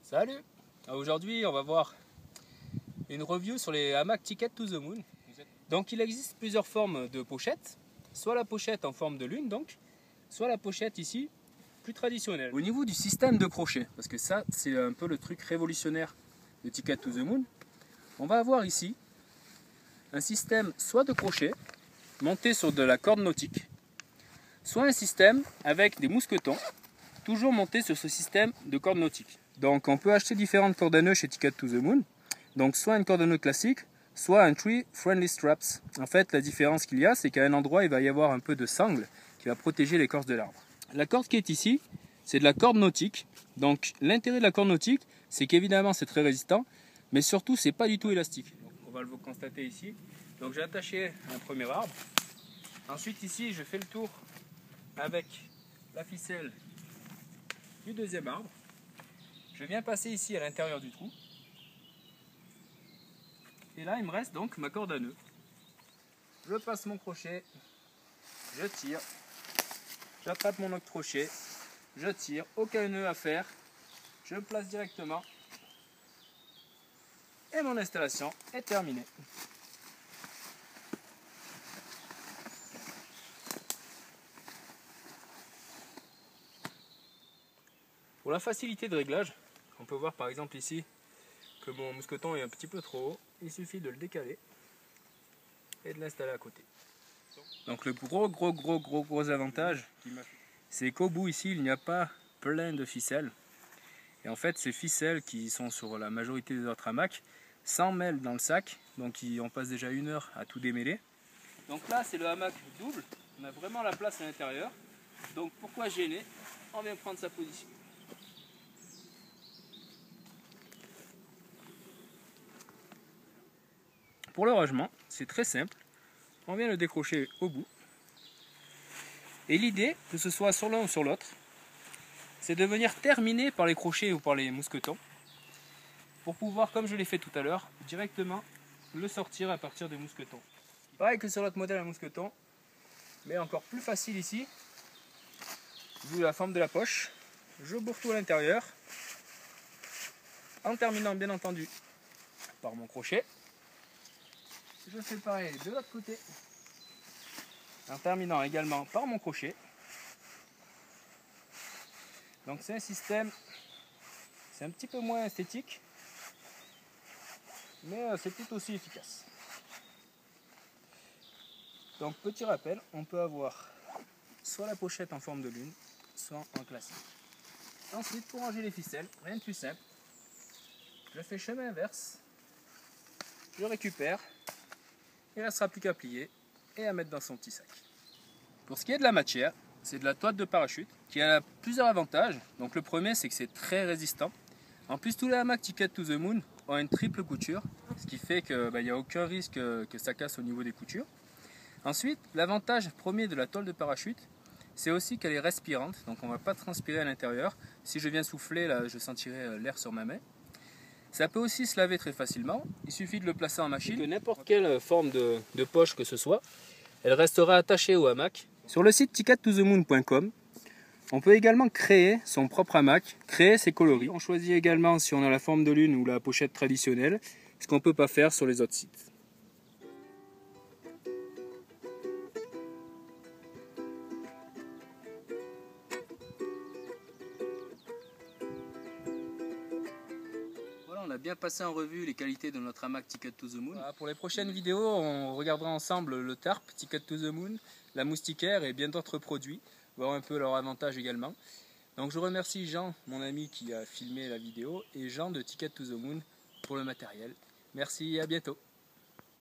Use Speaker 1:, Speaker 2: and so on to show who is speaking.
Speaker 1: Salut! Aujourd'hui on va voir une review sur les hamacs Ticket to the Moon. Donc il existe plusieurs formes de pochettes, soit la pochette en forme de lune donc, soit la pochette ici plus traditionnelle. Au niveau du système de crochet, parce que ça c'est un peu le truc révolutionnaire de Ticket to the Moon, on va avoir ici un système soit de crochet monté sur de la corde nautique, soit un système avec des mousquetons, toujours monté sur ce système de corde nautique. Donc on peut acheter différentes cordes à nœuds chez Ticket to the Moon. Donc soit une corde à nœud classique, soit un Tree Friendly Straps. En fait la différence qu'il y a, c'est qu'à un endroit il va y avoir un peu de sangle qui va protéger l'écorce de l'arbre. La corde qui est ici, c'est de la corde nautique. Donc l'intérêt de la corde nautique, c'est qu'évidemment c'est très résistant, mais surtout c'est pas du tout élastique. Donc, on va le constater ici. Donc j'ai attaché un premier arbre. Ensuite ici je fais le tour avec la ficelle du deuxième arbre. Je viens passer ici à l'intérieur du trou. Et là il me reste donc ma corde à nœud. Je passe mon crochet, je tire, j'attrape mon autre crochet, je tire, aucun nœud à faire, je le place directement et mon installation est terminée. Pour la facilité de réglage, on peut voir par exemple ici que mon mousqueton est un petit peu trop haut. Il suffit de le décaler et de l'installer à côté. Donc le gros avantage, c'est qu'au bout ici il n'y a pas plein de ficelles. Et en fait ces ficelles qui sont sur la majorité des autres hamacs s'emmêlent dans le sac. Donc on passe déjà 1 heure à tout démêler. Donc là c'est le hamac double. On a vraiment la place à l'intérieur. Donc pourquoi gêner? On vient prendre sa position. Pour le rangement, c'est très simple. On vient le décrocher au bout. Et l'idée, que ce soit sur l'un ou sur l'autre, c'est de venir terminer par les crochets ou par les mousquetons pour pouvoir, comme je l'ai fait tout à l'heure, directement le sortir à partir des mousquetons. Pareil que sur l'autre modèle à mousqueton, mais encore plus facile ici, vu la forme de la poche. Je bourre tout à l'intérieur, en terminant bien entendu par mon crochet. Je fais pareil de l'autre côté, en terminant également par mon crochet. Donc c'est un système, c'est un petit peu moins esthétique, mais c'est tout aussi efficace. Donc petit rappel, on peut avoir soit la pochette en forme de lune, soit en classique. Ensuite, pour ranger les ficelles, rien de plus simple, je fais chemin inverse, je récupère. Il ne restera plus qu'à plier et à mettre dans son petit sac. Pour ce qui est de la matière, c'est de la toile de parachute qui a plusieurs avantages. Donc le premier, c'est que c'est très résistant. En plus, tous les hamacs Ticket to the Moon ont une triple couture, ce qui fait qu'il n'y a aucun risque que ça casse au niveau des coutures. Ensuite, l'avantage premier de la toile de parachute, c'est aussi qu'elle est respirante, donc on ne va pas transpirer à l'intérieur. Si je viens souffler, là, je sentirai l'air sur ma main. Ça peut aussi se laver très facilement, il suffit de le placer en machine. N'importe quelle forme de poche que ce soit, elle restera attachée au hamac. Sur le site tickettothemoon.com, on peut également créer son propre hamac, créer ses coloris. On choisit également si on a la forme de lune ou la pochette traditionnelle, ce qu'on ne peut pas faire sur les autres sites. On a bien passé en revue les qualités de notre hamac Ticket to the Moon. Voilà, pour les prochaines vidéos, on regardera ensemble le tarp Ticket to the Moon, la moustiquaire et bien d'autres produits, voir un peu leurs avantages également. Donc je remercie Jean, mon ami qui a filmé la vidéo, et Jean de Ticket to the Moon pour le matériel. Merci et à bientôt.